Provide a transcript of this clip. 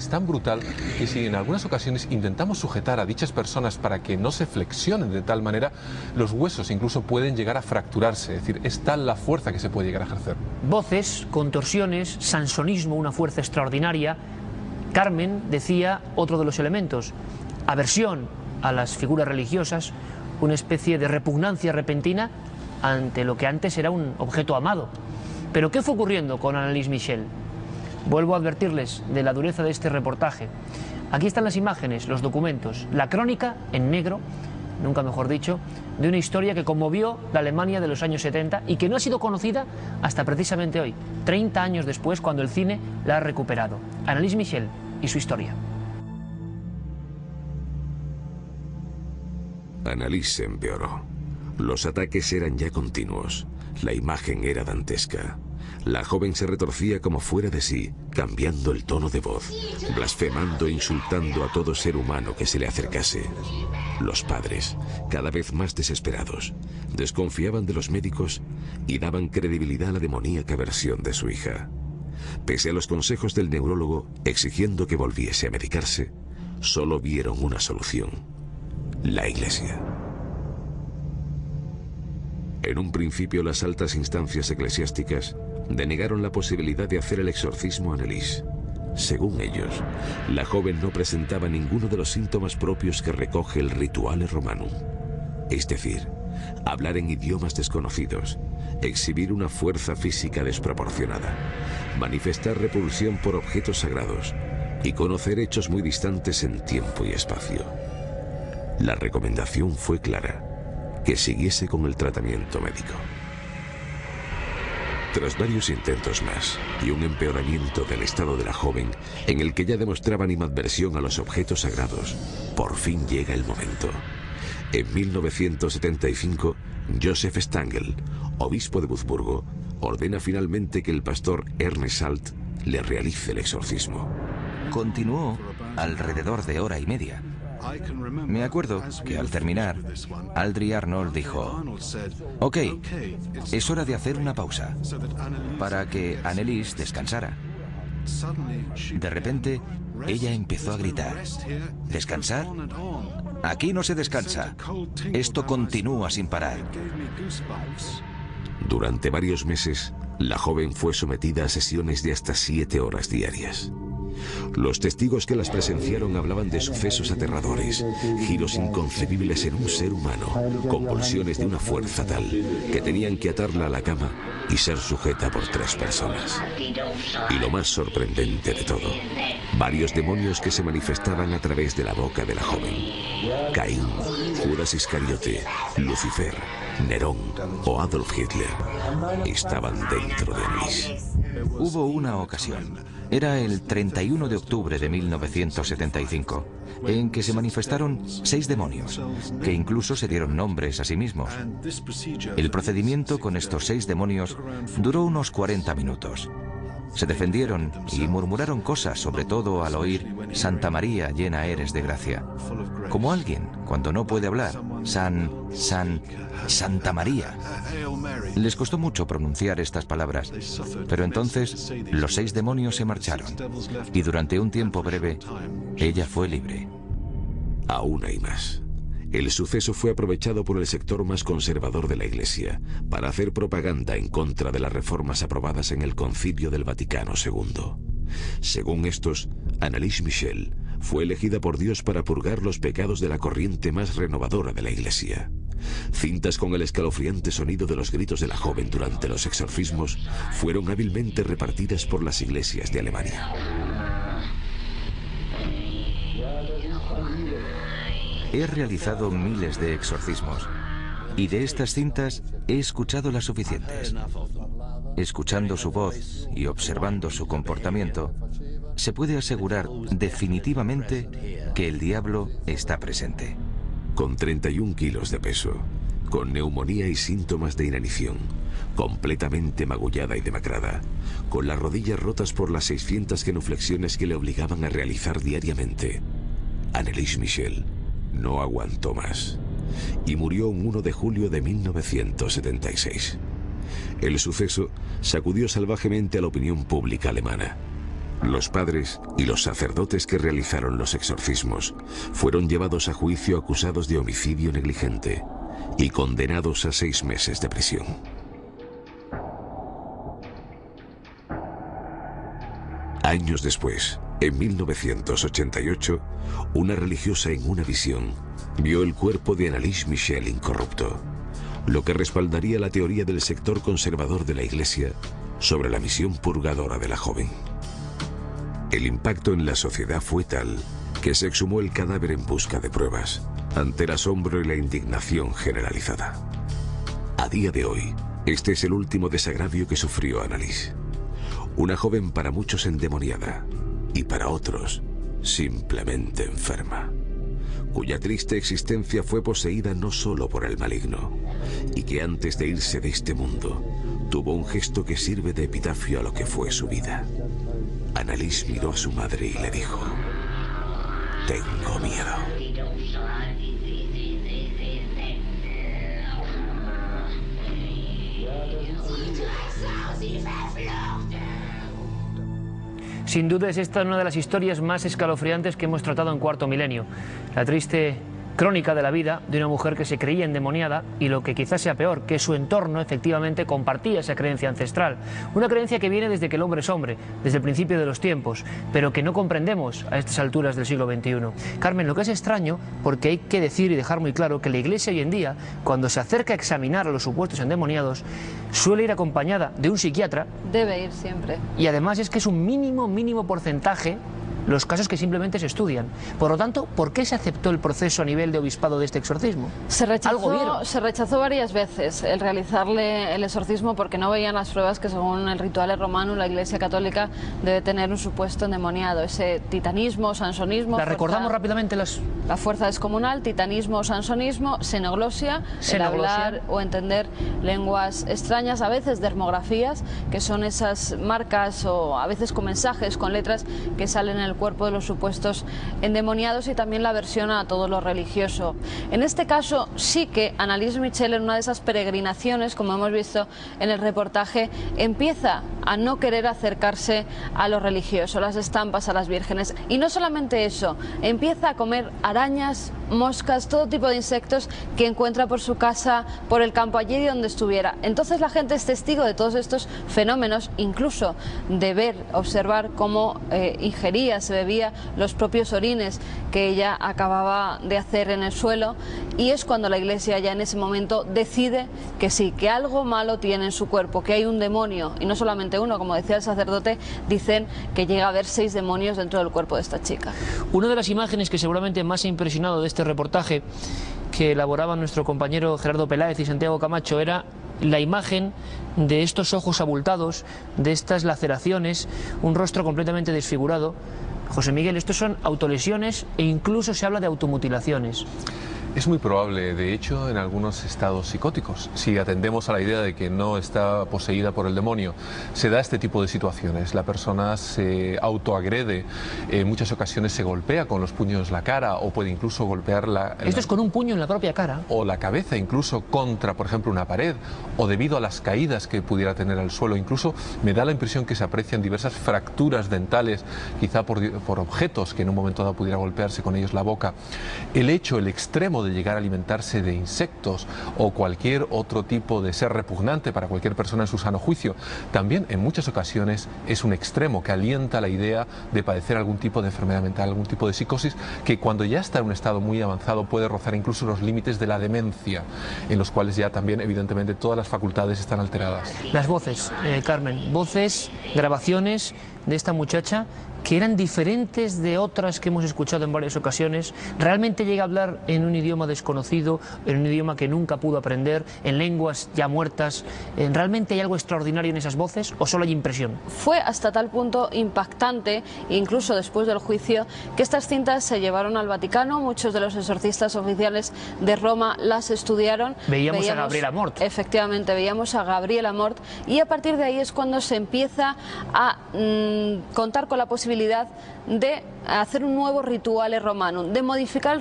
Es tan brutal que si en algunas ocasiones intentamos sujetar a dichas personas para que no se flexionen de tal manera, los huesos incluso pueden llegar a fracturarse. Es decir, es tal la fuerza que se puede llegar a ejercer. Voces, contorsiones, sansonismo, una fuerza extraordinaria. Carmen decía otro de los elementos, aversión a las figuras religiosas, una especie de repugnancia repentina ante lo que antes era un objeto amado. Pero ¿qué fue ocurriendo con Anneliese Michel? Vuelvo a advertirles de la dureza de este reportaje. Aquí están las imágenes, los documentos, la crónica en negro, nunca mejor dicho, de una historia que conmovió la Alemania de los años 70 y que no ha sido conocida hasta precisamente hoy, 30 años después, cuando el cine la ha recuperado. Anneliese Michel y su historia. Anneliese se empeoró. Los ataques eran ya continuos. La imagen era dantesca. La joven se retorcía como fuera de sí, cambiando el tono de voz, blasfemando e insultando a todo ser humano que se le acercase. Los padres, cada vez más desesperados, desconfiaban de los médicos y daban credibilidad a la demoníaca versión de su hija. Pese a los consejos del neurólogo exigiendo que volviese a medicarse, solo vieron una solución: la Iglesia. En un principio, las altas instancias eclesiásticas denegaron la posibilidad de hacer el exorcismo a Anneliese. Según ellos, la joven no presentaba ninguno de los síntomas propios que recoge el Rituale Romanum. Es decir, hablar en idiomas desconocidos, exhibir una fuerza física desproporcionada, manifestar repulsión por objetos sagrados y conocer hechos muy distantes en tiempo y espacio. La recomendación fue clara: que siguiese con el tratamiento médico. Tras varios intentos más y un empeoramiento del estado de la joven, en el que ya demostraba animadversión a los objetos sagrados, por fin llega el momento. En 1975, Joseph Stangl, obispo de Wurzburgo, ordena finalmente que el pastor Ernest Salt le realice el exorcismo. Continuó alrededor de hora y media. Me acuerdo que al terminar, Aldry Arnold dijo: «Ok, es hora de hacer una pausa para que Anneliese descansara». De repente, ella empezó a gritar: «¿Descansar? Aquí no se descansa. Esto continúa sin parar». Durante varios meses, la joven fue sometida a sesiones de hasta 7 horas diarias. Los testigos que las presenciaron hablaban de sucesos aterradores, giros inconcebibles en un ser humano, convulsiones de una fuerza tal que tenían que atarla a la cama y ser sujeta por 3 personas. Y lo más sorprendente de todo, varios demonios que se manifestaban a través de la boca de la joven. Caín, Judas Iscariote, Lucifer, Nerón o Adolf Hitler estaban dentro de Anneliese. Hubo una ocasión, era el 31 de octubre de 1975, en que se manifestaron 6 demonios, que incluso se dieron nombres a sí mismos. El procedimiento con estos 6 demonios duró unos 40 minutos. Se defendieron y murmuraron cosas, sobre todo al oír «Santa María, llena eres de gracia». Como alguien, cuando no puede hablar, Santa María. Les costó mucho pronunciar estas palabras, pero entonces los 6 demonios se marcharon y durante un tiempo breve ella fue libre. Aún hay más. El suceso fue aprovechado por el sector más conservador de la Iglesia para hacer propaganda en contra de las reformas aprobadas en el Concilio del Vaticano II. Según estos, Anneliese Michel fue elegida por Dios para purgar los pecados de la corriente más renovadora de la Iglesia. Cintas con el escalofriante sonido de los gritos de la joven durante los exorcismos fueron hábilmente repartidas por las iglesias de Alemania. He realizado miles de exorcismos y de estas cintas he escuchado las suficientes. Escuchando su voz y observando su comportamiento, se puede asegurar definitivamente que el diablo está presente. Con 31 kilos de peso, con neumonía y síntomas de inanición, completamente magullada y demacrada, con las rodillas rotas por las 600 genuflexiones que le obligaban a realizar diariamente, Anneliese Michel no aguantó más y murió un 1 de julio de 1976. El suceso sacudió salvajemente a la opinión pública alemana. Los padres y los sacerdotes que realizaron los exorcismos fueron llevados a juicio acusados de homicidio negligente y condenados a 6 meses de prisión. Años después, en 1988, una religiosa en una visión vio el cuerpo de Annalise Michel incorrupto, lo que respaldaría la teoría del sector conservador de la Iglesia sobre la misión purgadora de la joven. El impacto en la sociedad fue tal que se exhumó el cadáver en busca de pruebas, ante el asombro y la indignación generalizada. A día de hoy, este es el último desagravio que sufrió Annalise. Una joven para muchos endemoniada y para otros simplemente enferma, cuya triste existencia fue poseída no solo por el maligno, y que antes de irse de este mundo tuvo un gesto que sirve de epitafio a lo que fue su vida. Annalise miró a su madre y le dijo: tengo miedo. Sin duda es esta una de las historias más escalofriantes que hemos tratado en Cuarto Milenio. La triste crónica de la vida de una mujer que se creía endemoniada y, lo que quizás sea peor, que su entorno efectivamente compartía esa creencia ancestral. Una creencia que viene desde que el hombre es hombre, desde el principio de los tiempos, pero que no comprendemos a estas alturas del siglo XXI. Carmen, lo que es extraño, porque hay que decir y dejar muy claro que la Iglesia hoy en día, cuando se acerca a examinar a los supuestos endemoniados, suele ir acompañada de un psiquiatra. Debe ir siempre. Y además es que es un mínimo porcentaje los casos que simplemente se estudian. Por lo tanto, ¿por qué se aceptó el proceso a nivel de obispado de este exorcismo? Se rechazó varias veces el realizarle el exorcismo porque no veían las pruebas que, según el ritual romano, la Iglesia Católica debe tener un supuesto endemoniado. Ese titanismo, sansonismo... ¿La recordamos rápidamente? La fuerza descomunal, titanismo, sansonismo, xenoglosia, el hablar o entender lenguas extrañas, a veces dermografías, que son esas marcas o a veces con mensajes, con letras que salen en el cuerpo de los supuestos endemoniados, y también la aversión a todo lo religioso. En este caso sí que Annalise Michel, en una de esas peregrinaciones, como hemos visto en el reportaje, empieza a no querer acercarse a lo religioso, las estampas, a las vírgenes, y no solamente eso, empieza a comer arañas, moscas, todo tipo de insectos que encuentra por su casa, por el campo, allí donde estuviera. Entonces la gente es testigo de todos estos fenómenos, incluso de ver, observar cómo ingería, se bebía los propios orines que ella acababa de hacer en el suelo, y es cuando la Iglesia ya en ese momento decide que sí, que algo malo tiene en su cuerpo, que hay un demonio, y no solamente uno, como decía el sacerdote, dicen que llega a haber 6 demonios dentro del cuerpo de esta chica. Una de las imágenes que seguramente más ha impresionado de este reportaje que elaboraban nuestro compañero Gerardo Peláez y Santiago Camacho era la imagen de estos ojos abultados, de estas laceraciones, un rostro completamente desfigurado. José Miguel, estos son autolesiones e incluso se habla de automutilaciones. Es muy probable, de hecho, en algunos estados psicóticos. Si atendemos a la idea de que no está poseída por el demonio, se da este tipo de situaciones. La persona se autoagrede, en muchas ocasiones se golpea con los puños la cara, o puede incluso golpear Esto es con un puño en la propia cara. O la cabeza, incluso contra, por ejemplo, una pared, o debido a las caídas que pudiera tener al suelo. Incluso me da la impresión que se aprecian diversas fracturas dentales, quizá por objetos que en un momento dado pudiera golpearse con ellos la boca. El extremo de llegar a alimentarse de insectos o cualquier otro tipo de ser repugnante para cualquier persona en su sano juicio, también en muchas ocasiones es un extremo que alienta la idea de padecer algún tipo de enfermedad mental, algún tipo de psicosis, que cuando ya está en un estado muy avanzado puede rozar incluso los límites de la demencia, en los cuales ya también evidentemente todas las facultades están alteradas. Las voces, Carmen, voces, grabaciones de esta muchacha que eran diferentes de otras que hemos escuchado en varias ocasiones. Realmente llega a hablar en un idioma desconocido, en un idioma que nunca pudo aprender, en lenguas ya muertas. ¿Realmente hay algo extraordinario en esas voces o solo hay impresión? Fue hasta tal punto impactante, incluso después del juicio, que estas cintas se llevaron al Vaticano. Muchos de los exorcistas oficiales de Roma las estudiaron. Veíamos a Gabriela Mort. Efectivamente, veíamos a Gabriela Mort, y a partir de ahí es cuando se empieza a contar con la posibilidad de hacer un nuevo ritual romano, de modificar